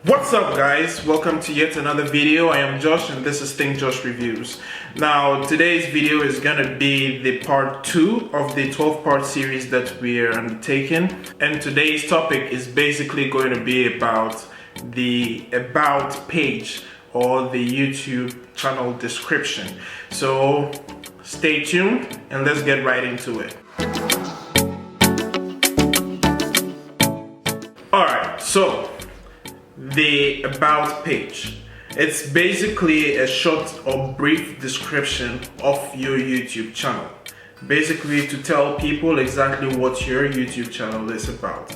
What's up guys, welcome to yet another video. I am Josh and this is Think Josh Reviews. Now today's video is gonna be the part 2 of the 12-part series that we are undertaking, and today's topic is basically going to be about the about page or the YouTube channel description. So stay tuned and let's get right into it. Alright, so the about page. It's basically a short or brief description of your YouTube channel. Basically to tell people exactly what your YouTube channel is about.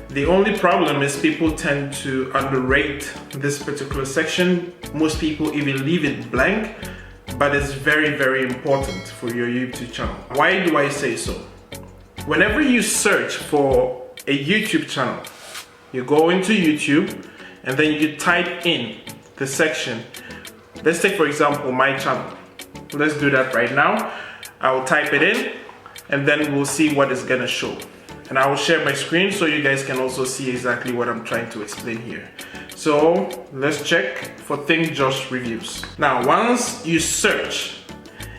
The only problem is people tend to underrate this particular section. Most people even leave it blank, but it's very important for your YouTube channel. Why do I say so? Whenever you search for a YouTube channel, you go into YouTube and then you type in the section. Let's take for example my channel. Let's do that right now. I will type it in and then we'll see what it's gonna show. And I will share my screen so you guys can also see exactly what I'm trying to explain here. So let's check for Think Josh Reviews. Now once you search,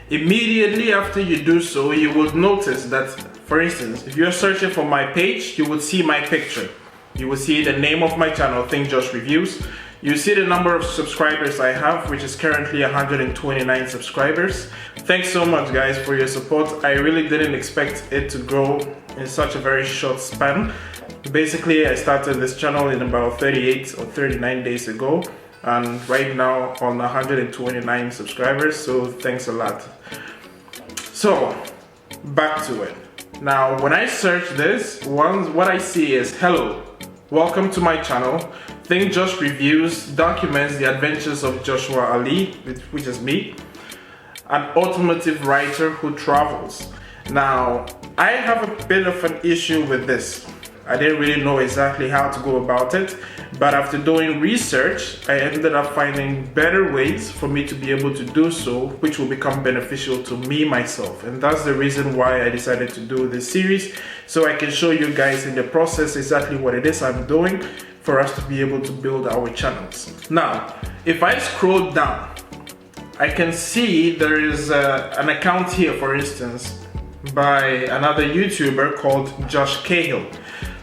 immediately after you do so, you will notice that, for instance, if you're searching for my page, you would see my picture. You will see the name of my channel, Think Josh Reviews. You see the number of subscribers I have, which is currently 129 subscribers. Thanks so much guys for your support. I really didn't expect it to grow in such a very short span. Basically, I started this channel in about 38 or 39 days ago, and right now on 129 subscribers, so thanks a lot. So, back to it. Now, when I search this, what I see is, hello, welcome to my channel. Think Josh Reviews documents the adventures of Joshua Ali, which is me, an automotive writer who travels. Now, I have a bit of an issue with this. I didn't really know exactly how to go about it, but after doing research, I ended up finding better ways for me to be able to do so, which will become beneficial to me myself. And that's the reason why I decided to do this series, so I can show you guys in the process exactly what it is I'm doing for us to be able to build our channels. Now, if I scroll down, I can see there is an account here, for instance, by another YouTuber called Josh Cahill.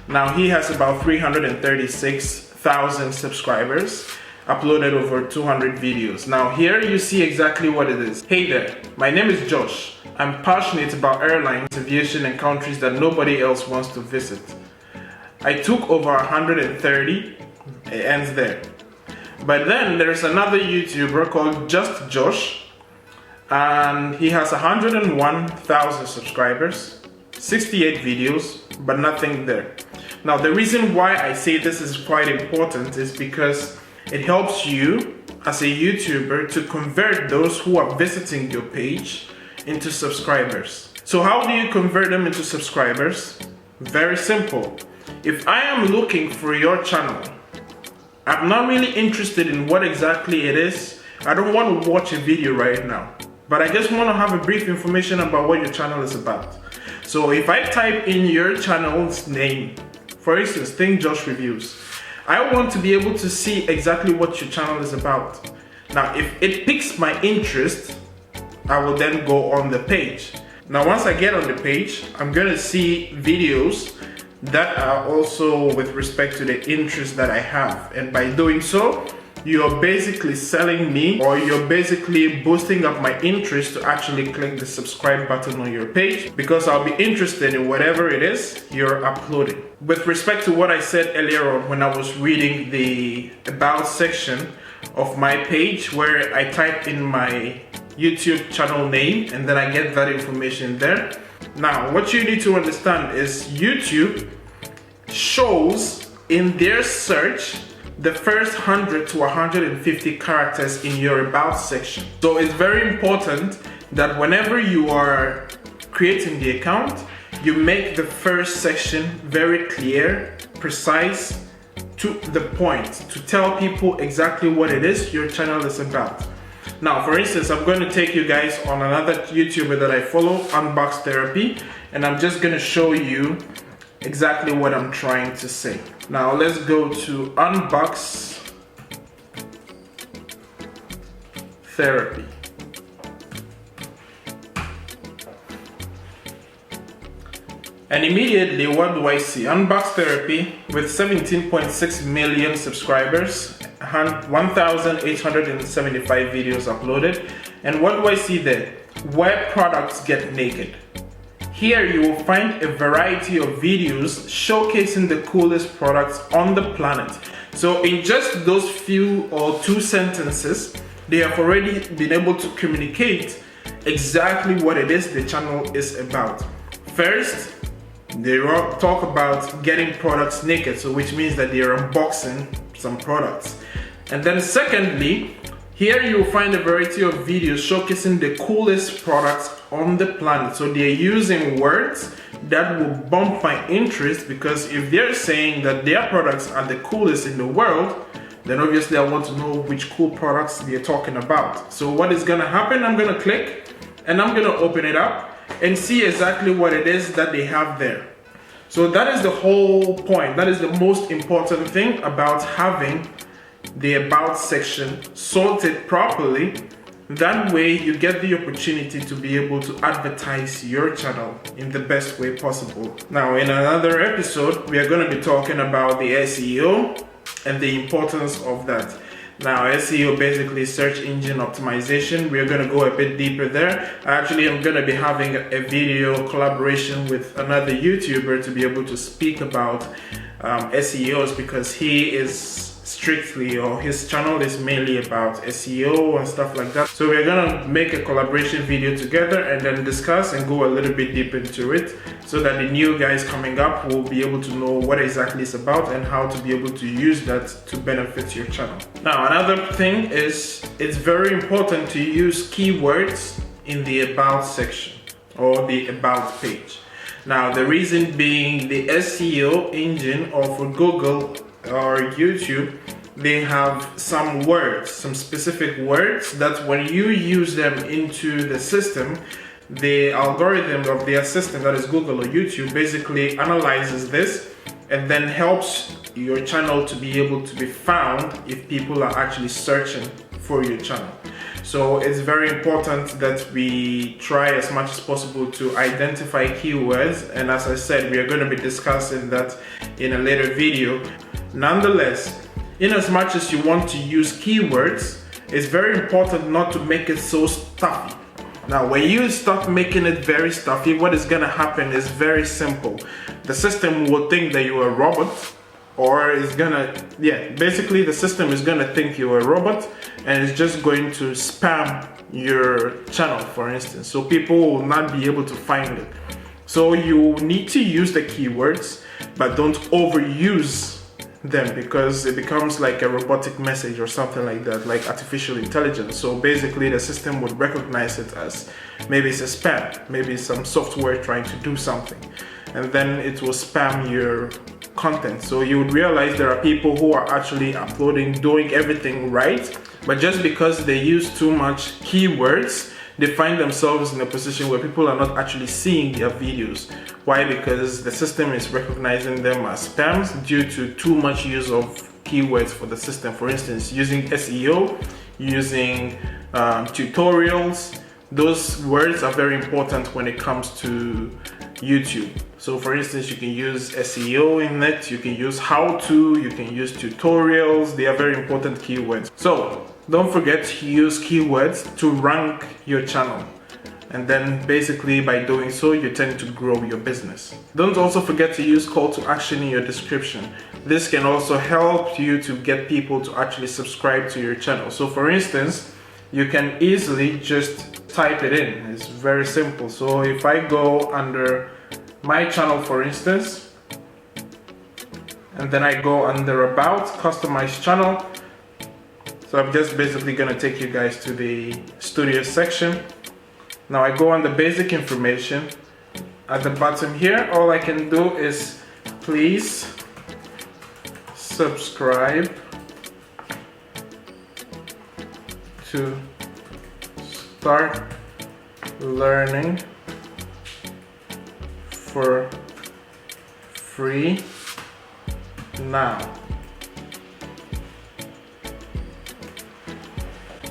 Now he has about 336,000 subscribers, uploaded over 200 videos. Now here you see exactly what it is. Hey there, my name is Josh. I'm passionate about airlines, aviation and countries that nobody else wants to visit. I took over 130, it ends there. But then there's another YouTuber called Just Josh, and he has 101,000 subscribers, 68 videos, but nothing there. Now the reason why I say this is quite important is because it helps you as a YouTuber to convert those who are visiting your page into subscribers. So how do you convert them into subscribers? Very simple. If I am looking for your channel, I'm not really interested in what exactly it is. I don't want to watch a video right now, but I just want to have a brief information about what your channel is about. So if I type in your channel's name, for instance, Think Josh Reviews, I want to be able to see exactly what your channel is about. Now, if it piques my interest, I will then go on the page. Now, once I get on the page, I'm gonna see videos that are also with respect to the interest that I have. And by doing so, you're basically selling me, or you're basically boosting up my interest to actually click the subscribe button on your page, because I'll be interested in whatever it is you're uploading. With respect to what I said earlier on when I was reading the about section of my page, where I type in my YouTube channel name and then I get that information there. Now, what you need to understand is YouTube shows in their search the first 100 to 150 characters in your about section. So it's very important that whenever you are creating the account, you make the first section very clear, precise, to the point, to tell people exactly what it is your channel is about. Now, for instance, I'm going to take you guys on another YouTuber that I follow, Unbox Therapy, and I'm just going to show you exactly what I'm trying to say. Now let's go to Unbox therapy. And immediately, what do I see? Unbox therapy with 17.6 million subscribers, 1,875 videos uploaded. And what do I see there? Where products get naked. Here you will find a variety of videos showcasing the coolest products on the planet. So in just those few or 2 sentences, they have already been able to communicate exactly what it is the channel is about. First, they talk about getting products naked, so which means that they are unboxing some products. And then secondly, here you will find a variety of videos showcasing the coolest products on the planet. So they're using words that will bump my interest, because if they're saying that their products are the coolest in the world, then obviously I want to know which cool products they're talking about. So what is gonna happen? I'm gonna click and I'm gonna open it up and see exactly what it is that they have there. So that is the whole point. That is the most important thing about having the About section sorted properly. That way you get the opportunity to be able to advertise your channel in the best way possible. Now, in another episode, we are going to be talking about the SEO and the importance of that. Now, SEO basically search engine optimization. We're going to go a bit deeper there. Actually, I'm going to be having a video collaboration with another YouTuber to be able to speak about SEOs, because he is strictly, or his channel is mainly about SEO and stuff like that. So we're gonna make a collaboration video together and then discuss and go a little bit deep into it, so that the new guys coming up will be able to know what exactly it's about and how to be able to use that to benefit your channel. Now, another thing is, it's very important to use keywords in the About section or the About page. Now, the reason being, the SEO engine, or for Google or YouTube, they have some words, some specific words that when you use them into the system, the algorithm of their system, that is Google or YouTube, basically analyzes this and then helps your channel to be able to be found if people are actually searching for your channel. So it's very important that we try as much as possible to identify keywords, and as I said, we are going to be discussing that in a later video. Nonetheless, in as much as you want to use keywords, it's very important not to make it so stuffy. Now, when you start making it very stuffy, what is going to happen is very simple. The system will think that you're a robot, or it's gonna, basically the system is gonna think you're a robot and it's just going to spam your channel, for instance. So people will not be able to find it. So you need to use the keywords, but don't overuse them, because it becomes like a robotic message or something like that, like artificial intelligence. So basically the system would recognize it as maybe it's a spam, maybe it's some software trying to do something, and then it will spam your content. So you would realize there are people who are actually uploading, doing everything right, but just because they use too much keywords, they find themselves in a position where people are not actually seeing their videos. Why? Because the system is recognizing them as spams due to too much use of keywords for the system. For instance, using SEO, using tutorials, those words are very important when it comes to YouTube. So for instance, you can use SEO in it, you can use how to, you can use tutorials. They are very important keywords. So don't forget to use keywords to rank your channel. And then basically by doing so, you tend to grow your business. Don't also forget to use call to action in your description. This can also help you to get people to actually subscribe to your channel. So for instance, you can easily just type it in. It's very simple. So if I go under my channel, for instance, and then I go under About, Customize Channel. So I'm just basically gonna take you guys to the studio section. Now I go on the basic information. At the bottom here, all I can do is please subscribe to start learning for free now.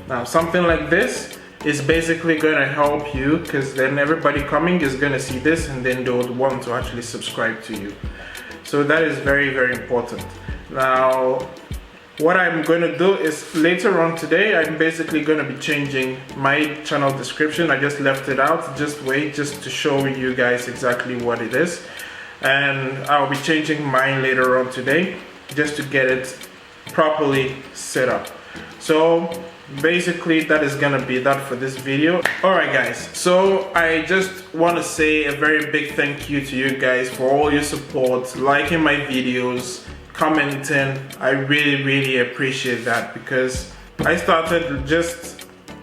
Now something like this is basically going to help you, because then everybody coming is going to see this and then they would want to actually subscribe to you. So that is very, very important. Now what I'm going to do is later on today, I'm basically going to be changing my channel description. I just left it out, just wait, just to show you guys exactly what it is. And I'll be changing mine later on today, just to get it properly set up. So basically that is gonna be that for this video. Alright guys, so I just want to say a very big thank you to you guys for all your support, liking my videos, commenting. I really appreciate that, because I started just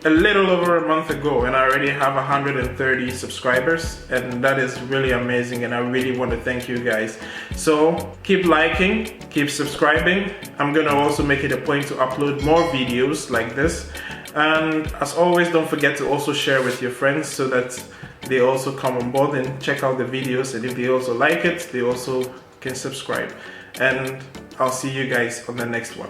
a little over a month ago and I already have 130 subscribers, and that is really amazing, and I really want to thank you guys. So keep liking, keep subscribing. I'm gonna also make it a point to upload more videos like this, and as always, don't forget to also share with your friends so that they also come on board and check out the videos, and if they also like it, they also can subscribe. And I'll see you guys on the next one.